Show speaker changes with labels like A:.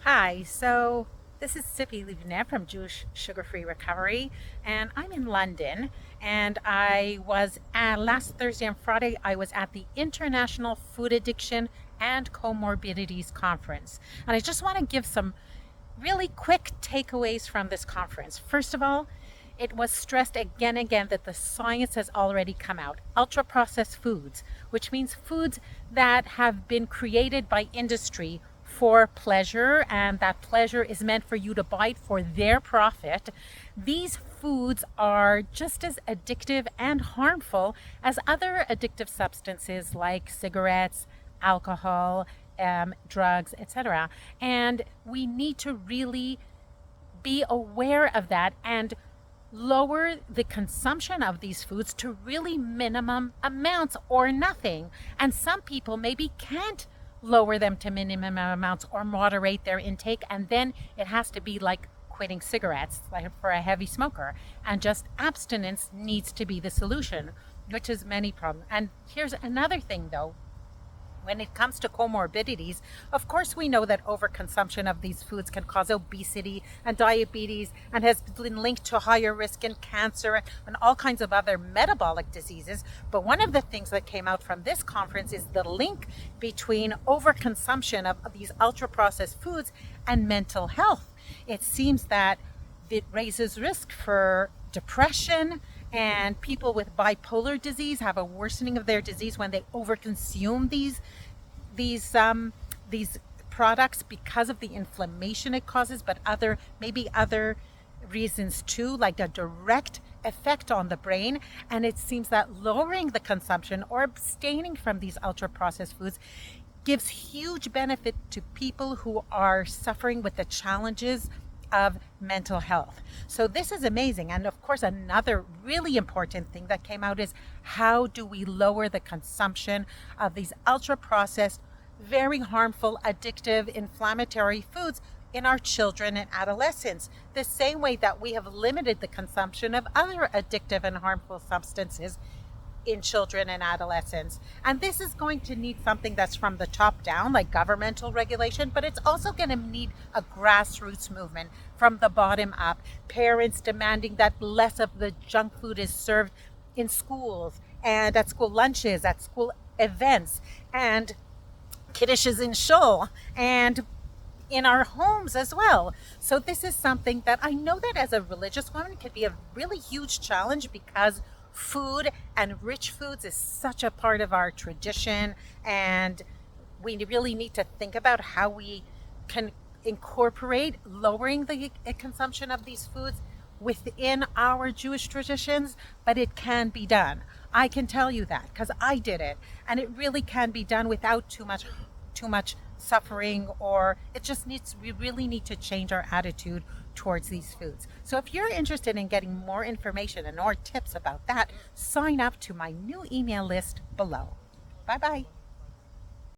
A: Hi, so this is Sippy Livnev from Jewish Sugar Free Recovery, and I'm in London. And I was last Thursday and Friday, I was at the International Food Addiction and Comorbidities Conference. And I just want to give some really quick takeaways from this conference. First of all, it was stressed again and again that the science has already come out. Ultra processed foods, which means foods that have been created by industry for pleasure, and that pleasure is meant for you to buy it for their profit. These foods are just as addictive and harmful as other addictive substances like cigarettes, alcohol, drugs, etc. And we need to really be aware of that and lower the consumption of these foods to really minimum amounts or nothing. And some people maybe can't lower them to minimum amounts or moderate their intake, and then it has to be like quitting cigarettes, like for a heavy smoker, and just abstinence needs to be the solution, which is many problems. And here's another thing though, when it comes to comorbidities, of course, we know that overconsumption of these foods can cause obesity and diabetes and has been linked to higher risk in cancer and all kinds of other metabolic diseases. But one of the things that came out from this conference is the link between overconsumption of these ultra processed foods and mental health. It seems that it raises risk for depression, and people with bipolar disease have a worsening of their disease when they overconsume these products because of the inflammation it causes, but other reasons too, like a direct effect on the brain. And it seems that lowering the consumption or abstaining from these ultra processed foods gives huge benefit to people who are suffering with the challenges of mental health. So this is amazing. And of course, another really important thing that came out is how do we lower the consumption of these ultra processed, very harmful, addictive, inflammatory foods in our children and adolescents, the same way that we have limited the consumption of other addictive and harmful substances in children and adolescents. And this is going to need something that's from the top down, like governmental regulation, but it's also going to need a grassroots movement from the bottom up. Parents demanding that less of the junk food is served in schools and at school lunches, at school events, and kiddishes in shul, and in our homes as well. So this is something that I know that as a religious woman could be a really huge challenge, because food and rich foods is such a part of our tradition, and we really need to think about how we can incorporate lowering the consumption of these foods within our Jewish traditions. But it can be done. I can tell you that because I did it, and it really can be done without too much suffering, or it just needs, we really need to change our attitude towards these foods. So if you're interested in getting more information and more tips about that, sign up to my new email list below. Bye bye.